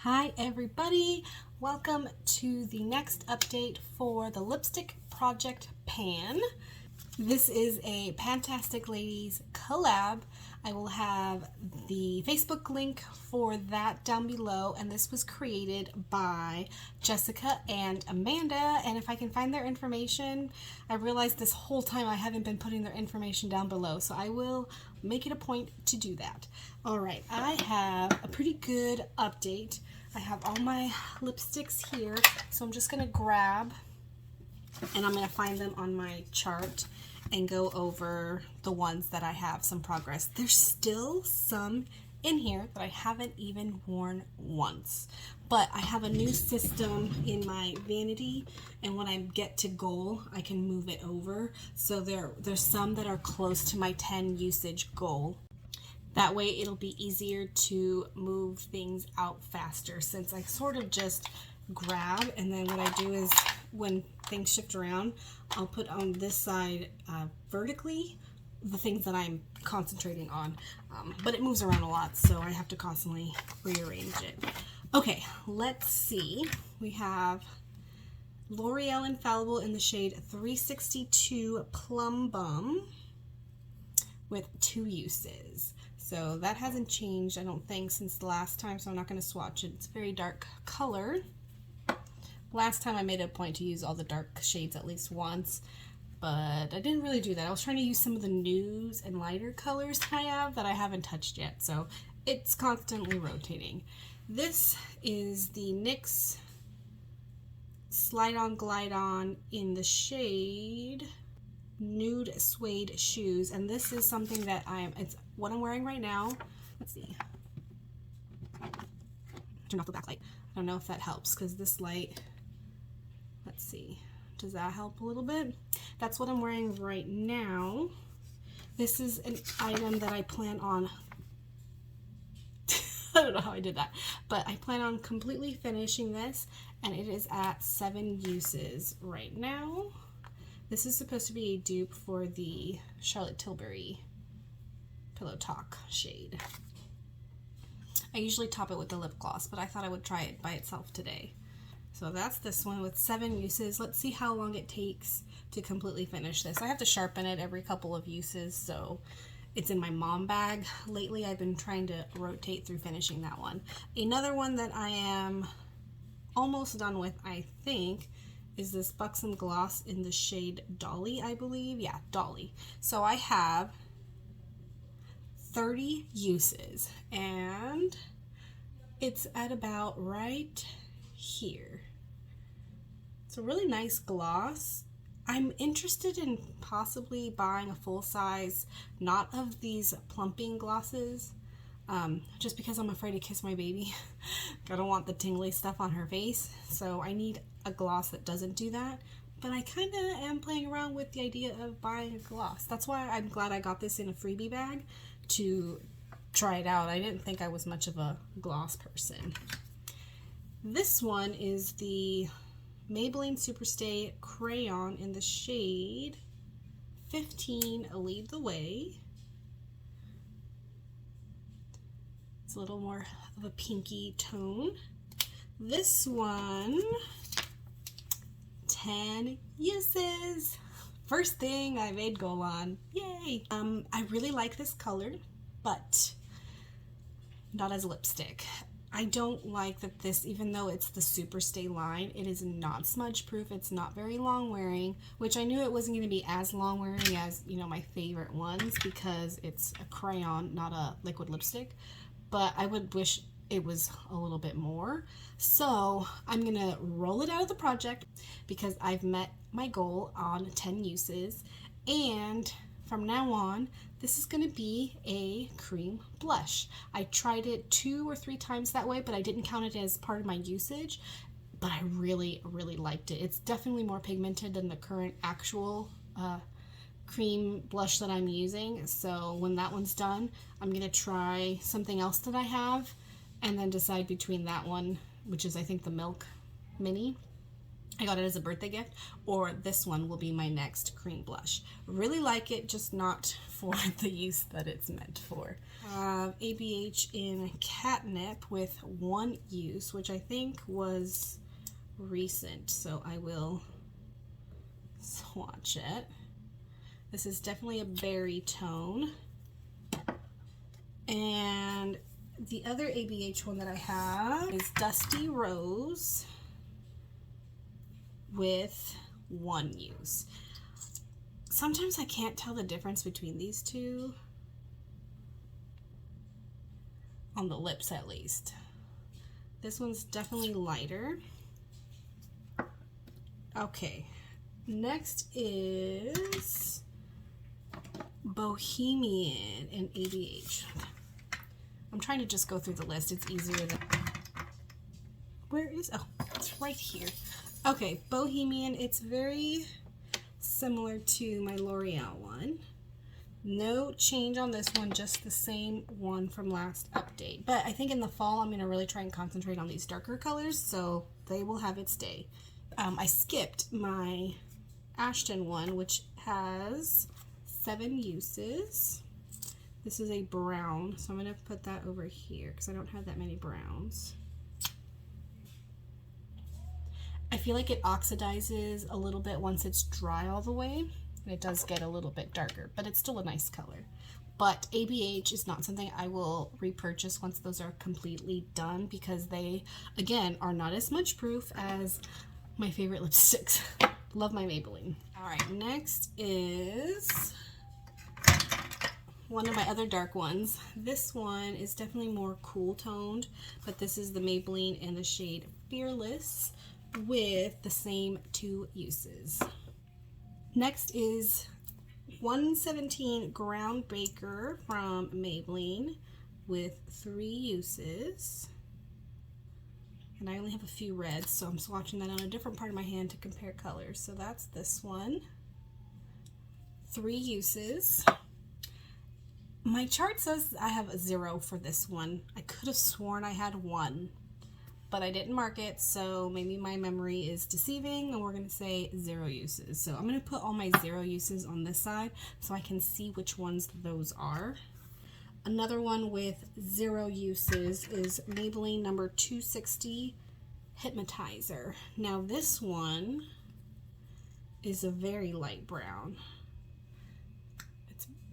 Hi everybody, welcome to the next update for the lipstick project Pan. This is a Pantastic Ladies collab. I will have the Facebook link for that down below, and this was created by Jessica and Amanda, and if I can find their information, I realized this whole time I haven't been putting their information down below, so I will make it a point to do that. Alright, I have a pretty good update. I have all my lipsticks here, so I'm just going to grab and I'm going to find them on my chart and go over the ones that I have some progress. There's still some in here that I haven't even worn once, but I have a new system in my vanity, and when I get to goal I can move it over, so there's some that are close to my 10 usage goal. That way it'll be easier to move things out faster, since I sort of just grab, and then what I do is when things shift around, I'll put on this side vertically the things that I'm concentrating on, but it moves around a lot, so I have to constantly rearrange it. Okay, let's see. We have L'Oreal Infallible in the shade 362 Plum Bum with 2 uses. So that hasn't changed, I don't think, since the last time, so I'm not going to swatch it. It's a very dark color. Last time I made a point to use all the dark shades at least once, but I didn't really do that. I was trying to use some of the nudes and lighter colors that I have that I haven't touched yet, so it's constantly rotating. This is the NYX Slide On Glide On in the shade Nude Suede Shoes, and this is something that it's what I'm wearing right now. Let's see. Turn off the backlight. I don't know if that helps, because this light, let's see, does that help a little bit? That's what I'm wearing right now. This is an item that I plan on I don't know how I did that, but I plan on completely finishing this, and it is at 7 uses right now. This is supposed to be a dupe for the Charlotte Tilbury Pillow Talk shade. I usually top it with the lip gloss, but I thought I would try it by itself today. So that's this one with 7 uses. Let's see how long it takes to completely finish this. I have to sharpen it every couple of uses, so it's in my mom bag. Lately I've been trying to rotate through finishing that one. Another one that I am almost done with, I think, is this Buxom Gloss in the shade Dolly, I believe. Yeah, Dolly. So I have 30 uses, and it's at about right here. It's a really nice gloss. I'm interested in possibly buying a full size, not of these plumping glosses, just because I'm afraid to kiss my baby. I don't want the tingly stuff on her face, so I need a gloss that doesn't do that. But I kind of am playing around with the idea of buying a gloss. That's why I'm glad I got this in a freebie bag to try it out. I didn't think I was much of a gloss person. This one is the Maybelline Superstay Crayon in the shade 15 Lead the Way. It's a little more of a pinky tone. This one, 10 uses. First thing I made goal on. Yay! I really like this color, but not as lipstick. I don't like that this, even though it's the Superstay line, it is not smudge proof. It's not very long wearing, which I knew it wasn't going to be as long wearing as, you know, my favorite ones, because it's a crayon, not a liquid lipstick. But I would wish it was a little bit more. So I'm going to roll it out of the project because I've met my goal on 10 uses, and from now on, this is going to be a cream blush. I tried it 2 or 3 times that way, but I didn't count it as part of my usage, but I really, really liked it. It's definitely more pigmented than the current actual cream blush that I'm using, so when that one's done, I'm going to try something else that I have, and then decide between that one, which is I think the Milk Mini, I got it as a birthday gift, or this one will be my next cream blush. Really like it, just not for the use that it's meant for. ABH in Catnip with 1 use, which I think was recent, so I will swatch it. This is definitely a berry tone. And the other ABH one that I have is Dusty Rose with 1 use. Sometimes I can't tell the difference between these two, on the lips at least. This one's definitely lighter. Okay, next is Bohemian in ABH. I'm trying to just go through the list. It's easier than... Where is... Oh, it's right here. Okay, Bohemian. It's very similar to my L'Oreal one. No change on this one, just the same one from last update. But I think in the fall, I'm going to really try and concentrate on these darker colors, so they will have its day. I skipped my Ashton one, which has 7 uses. This is a brown, so I'm going to put that over here because I don't have that many browns. I feel like it oxidizes a little bit once it's dry all the way, and it does get a little bit darker, but it's still a nice color. But ABH is not something I will repurchase once those are completely done, because they, again, are not as much proof as my favorite lipsticks. Love my Maybelline. All right, next is one of my other dark ones. This one is definitely more cool toned, but this is the Maybelline in the shade Fearless with the same 2 uses. Next is 117 Ground Baker from Maybelline with 3 uses. And I only have a few reds, so I'm swatching that on a different part of my hand to compare colors. So that's this one. 3 uses. My chart says I have a 0 for this one. I could have sworn I had 1, but I didn't mark it, so maybe my memory is deceiving, and we're going to say 0 uses. So I'm going to put all my 0 uses on this side so I can see which ones those are. Another one with 0 uses is Maybelline number 260 Hypnotizer. Now this one is a very light brown.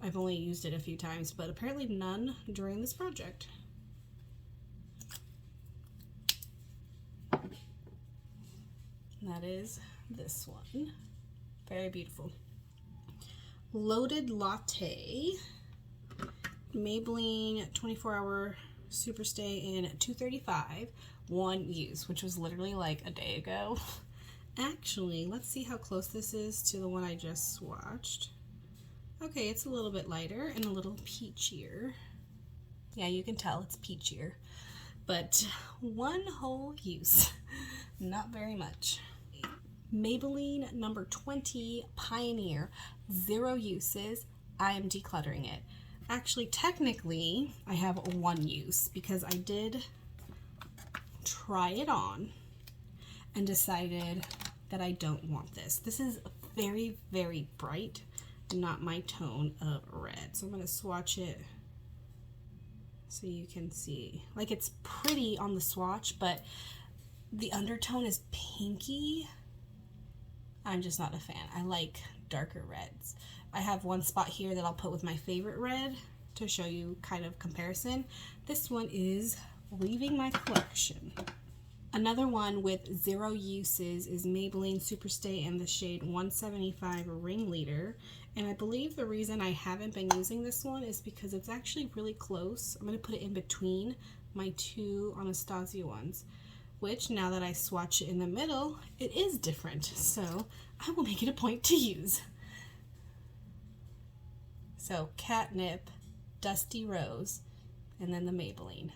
I've only used it a few times, but apparently none during this project. That is this one. Very beautiful. Loaded Latte, Maybelline 24-hour Superstay in 235, 1 use, which was literally like a day ago. Actually, let's see how close this is to the one I just swatched. Okay, it's a little bit lighter and a little peachier. Yeah, you can tell it's peachier, but 1 whole use, not very much. Maybelline number 20 Pioneer, 0 uses. I am decluttering it. Actually, technically, I have 1 use because I did try it on and decided that I don't want this. This is very, very bright, not my tone of red. So I'm going to swatch it so you can see. Like, it's pretty on the swatch, but the undertone is pinky. I'm just not a fan. I like darker reds. I have one spot here that I'll put with my favorite red to show you kind of comparison. This one is leaving my collection. Another one with 0 uses is Maybelline Superstay in the shade 175 Ringleader. And I believe the reason I haven't been using this one is because it's actually really close. I'm going to put it in between my 2 Anastasia ones, which now that I swatch it in the middle, it is different. So I will make it a point to use. So Catnip, Dusty Rose, and then the Maybelline.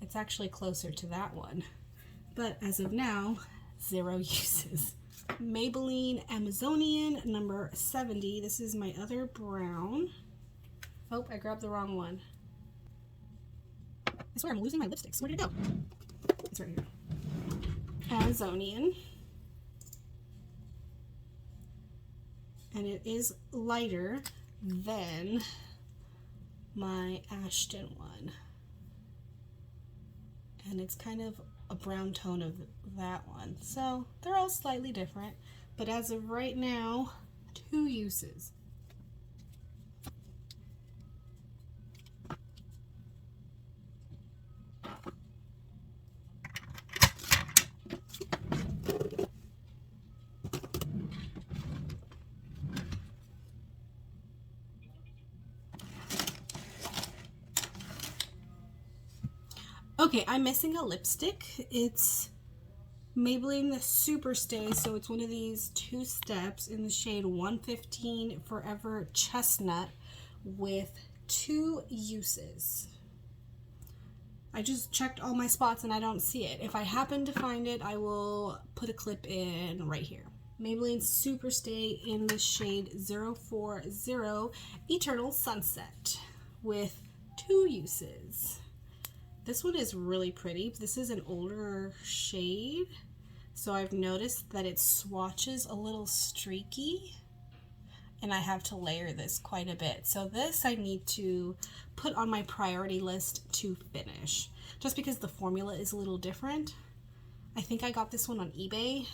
It's actually closer to that one, but as of now, 0 uses. Maybelline Amazonian number 70. This is my other brown. Oh, I grabbed the wrong one. I swear I'm losing my lipsticks. Where did it go? It's right here. Amazonian. and it is lighter than my Ashton one. And it's kind of a brown tone of that one. So they're all slightly different, but as of right now, 2 uses. Okay, I'm missing a lipstick. It's Maybelline the Super Stay, so it's one of these 2 steps in the shade 115 Forever Chestnut with 2 uses. I just checked all my spots and I don't see it. If I happen to find it, I will put a clip in right here. Maybelline Super Stay in the shade 040 Eternal Sunset with 2 uses. This one is really pretty. This is an older shade, so I've noticed that it swatches a little streaky, and I have to layer this quite a bit. So this I need to put on my priority list to finish, just because the formula is a little different. I think I got this one on eBay,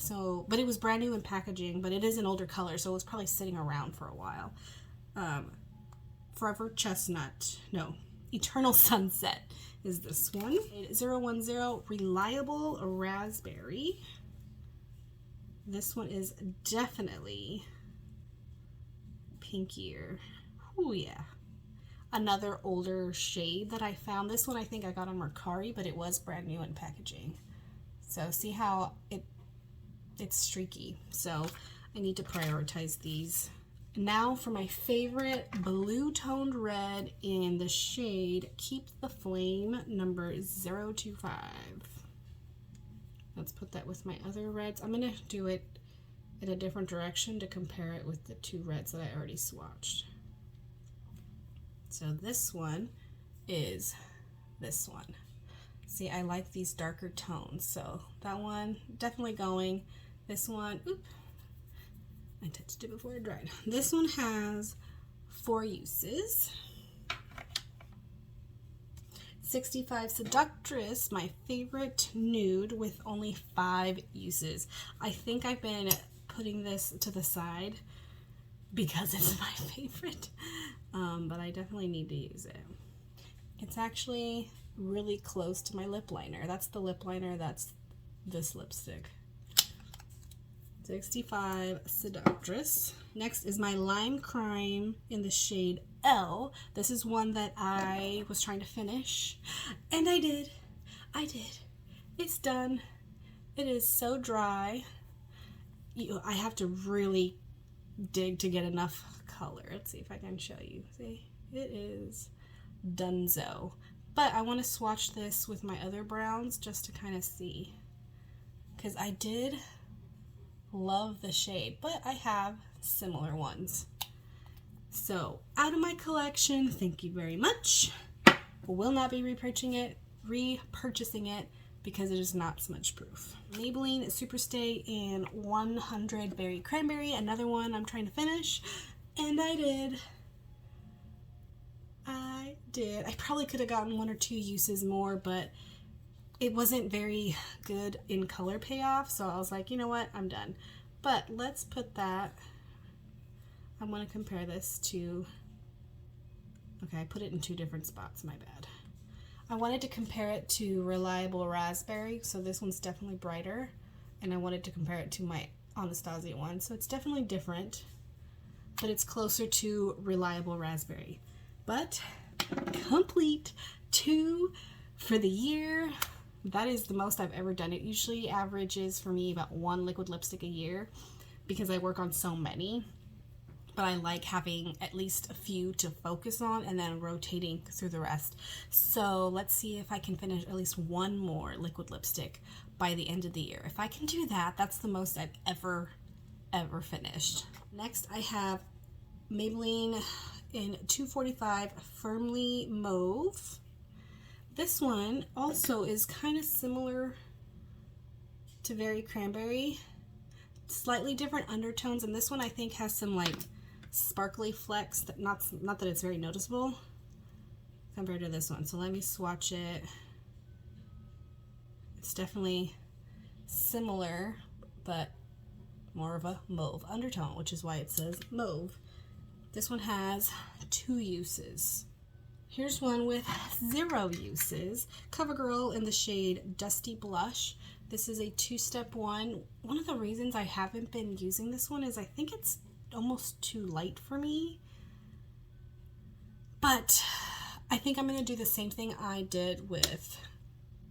but it was brand new in packaging, but it is an older color, so it was probably sitting around for a while. Forever Chestnut, no, Eternal Sunset is this one. 010 Reliable Raspberry. This one is definitely pinkier. Oh yeah. Another older shade that I found. This one I think I got on Mercari, but it was brand new in packaging. So see how it's streaky. So I need to prioritize these. Now for my favorite blue toned red in the shade Keep the Flame number 025. Let's put that with my other reds. I'm going to do it in a different direction to compare it with the 2 reds that I already swatched. So this one is this one. See, I like these darker tones, so that one definitely going. This one, oop, I touched it before it dried. This one has 4 uses. 65 Seductress, my favorite nude, with only 5 uses. I think I've been putting this to the side because it's my favorite, but I definitely need to use it. It's actually really close to my lip liner. That's the lip liner, that's this lipstick. 65 Seductress. Next is my Lime Crime in the shade L. This is one that I was trying to finish, and I did. It's done. It is so dry. I have to really dig to get enough color. Let's see if I can show you. See, it is donezo. But I want to swatch this with my other browns just to kind of see, because I did love the shade, but I have similar ones. So out of my collection, thank you very much. Will not be repurchasing it because it is not smudge proof. Maybelline Super Stay in 100 Berry Cranberry, another one I'm trying to finish, and I did. I probably could have gotten 1 or 2 uses more, but it wasn't very good in color payoff, so I was like, you know what, I'm done. But let's put that, I'm going to compare this to, okay, I put it in 2 different spots, my bad. I wanted to compare it to Reliable Raspberry, so this one's definitely brighter, and I wanted to compare it to my Anastasia one, so it's definitely different, but it's closer to Reliable Raspberry. But complete 2 for the year. That is the most I've ever done. It usually averages for me about 1 liquid lipstick a year because I work on so many, but I like having at least a few to focus on and then rotating through the rest. So let's see if I can finish at least 1 more liquid lipstick by the end of the year. If I can do that, that's the most I've ever finished. Next I have Maybelline in 245 Firmly Mauve. This one also is kind of similar to Berry Cranberry. slightly different undertones, and this one I think has some like sparkly flecks, that not that it's very noticeable compared to this one. So let me swatch it. It's definitely similar, but more of a mauve undertone, which is why it says mauve. This one has 2 uses. Here's one with 0 uses. Covergirl in the shade Dusty Blush. This is a 2-step one. One of the reasons I haven't been using this one is I think it's almost too light for me. But I think I'm going to do the same thing I did with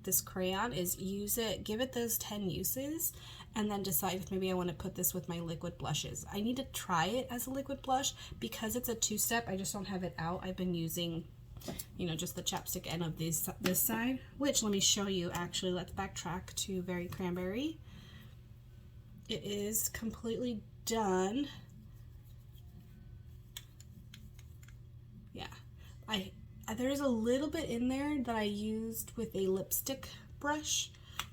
this crayon, is use it, give it those 10 uses, and then decide if maybe I want to put this with my liquid blushes. I need to try it as a liquid blush because it's a 2-step. I just don't have it out. I've been using, you know, just the chapstick end of this side, which let me show you. Actually, let's backtrack to Very Cranberry. It is completely done. Yeah, there's a little bit in there that I used with a lipstick brush,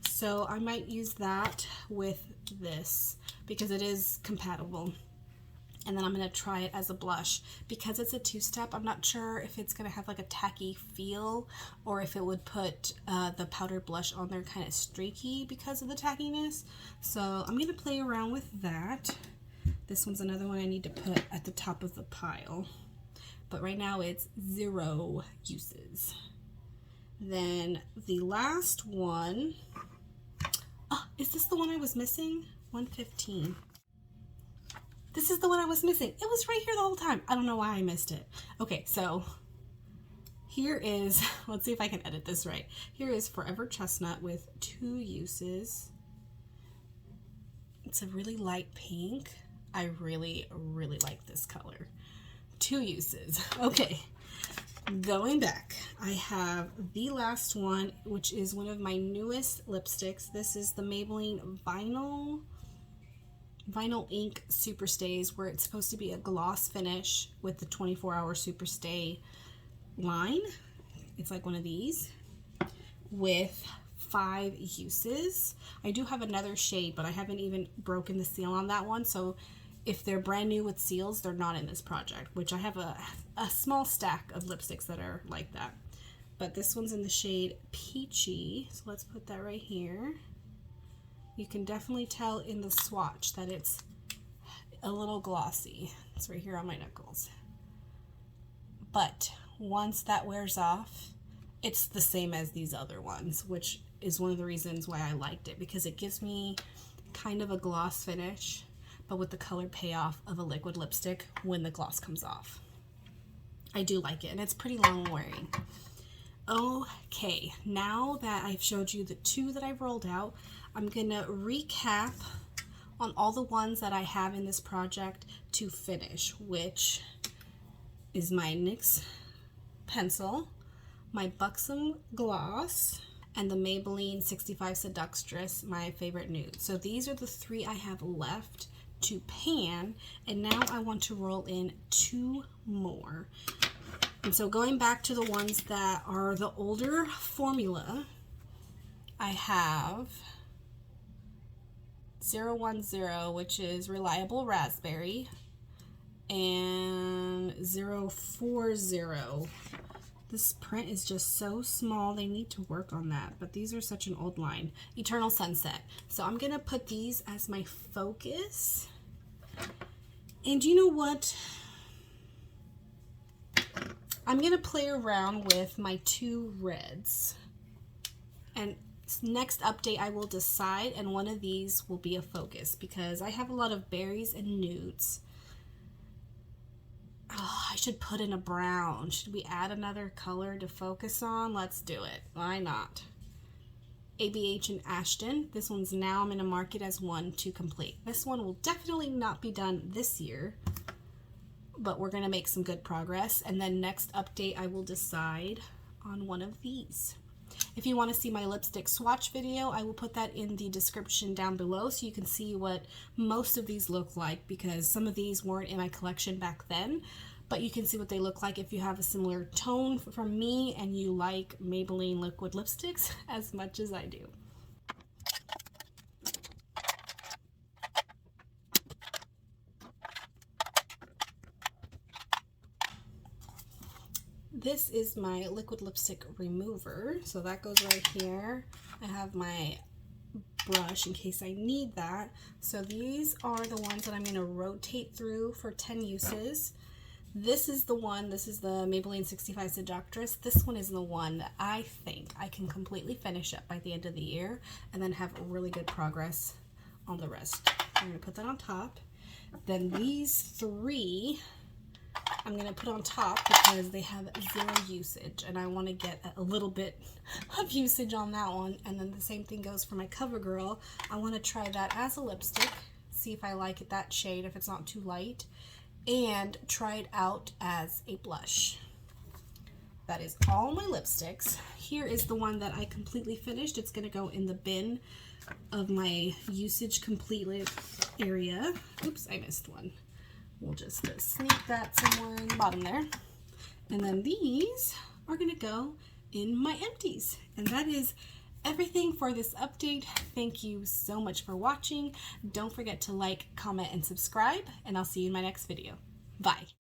so I might use that with this because it is compatible. And then I'm going to try it as a blush. Because it's a 2-step, I'm not sure if it's going to have like a tacky feel or if it would put the powder blush on there kind of streaky because of the tackiness. So I'm going to play around with that. This one's another one I need to put at the top of the pile. But right now it's 0 uses. Then the last one, oh, is this the one I was missing? 115. This is the one I was missing. It was right here the whole time. I don't know why I missed it. Okay, so here is, let's see if I can edit this right. Here is Forever Chestnut with 2 uses. It's a really light pink. I really, really like this color. 2 uses. Okay, going back, I have the last one, which is one of my newest lipsticks. This is the Maybelline Vinyl Ink Super Stays, where it's supposed to be a gloss finish with the 24-hour Super Stay line. It's like one of these with 5 uses. I do have another shade, but I haven't even broken the seal on that one, so if they're brand new with seals, they're not in this project, which I have a small stack of lipsticks that are like that. But this one's in the shade Peachy, so let's put that right here. You can definitely tell in the swatch that it's a little glossy. It's right here on my knuckles. But once that wears off, it's the same as these other ones, which is one of the reasons why I liked it, because it gives me kind of a gloss finish, but with the color payoff of a liquid lipstick when the gloss comes off. I do like it, and it's pretty long wearing. Okay, now that I've showed you the 2 that I've rolled out, I'm gonna recap on all the ones that I have in this project to finish, which is my NYX pencil, my Buxom gloss, and the Maybelline 65 Seductress, my favorite nude. So these are the 3 I have left to pan, and now I want to roll in 2 more. And so going back to the ones that are the older formula, I have 010, which is Reliable Raspberry, and 040. This print is just so small, they need to work on that, but these are such an old line. Eternal Sunset. So I'm gonna put these as my focus. And you know what? I'm gonna play around with my 2 reds. And next update I will decide, and one of these will be a focus because I have a lot of berries and nudes. Oh, I should put in a brown. Should we add another color to focus on? Let's do it. Why not? ABH and Ashton. This one's now I'm going to mark it as 1 to complete. This one will definitely not be done this year, but we're going to make some good progress. And then next update, I will decide on one of these. If you want to see my lipstick swatch video, I will put that in the description down below so you can see what most of these look like, because some of these weren't in my collection back then, but you can see what they look like if you have a similar tone from me and you like Maybelline liquid lipsticks as much as I do. This is my liquid lipstick remover, so that goes right here. I have my brush in case I need that. So these are the ones that I'm going to rotate through for 10 uses. This is the one, this is the Maybelline 65 Seductress. This one is the one that I think I can completely finish up by the end of the year and then have really good progress on the rest. I'm going to put that on top. Then these three I'm going to put on top because they have 0 usage and I want to get a little bit of usage on that one. And then the same thing goes for my Covergirl. I want to try that as a lipstick, see if I like it that shade, if it's not too light, and try it out as a blush. That is all my lipsticks. Here is the one that I completely finished. It's going to go in the bin of my usage completely area. Oops, I missed one. We'll just sneak that somewhere in the bottom there. And then these are going to go in my empties. And that is everything for this update. Thank you so much for watching. Don't forget to like, comment, and subscribe, and I'll see you in my next video. Bye.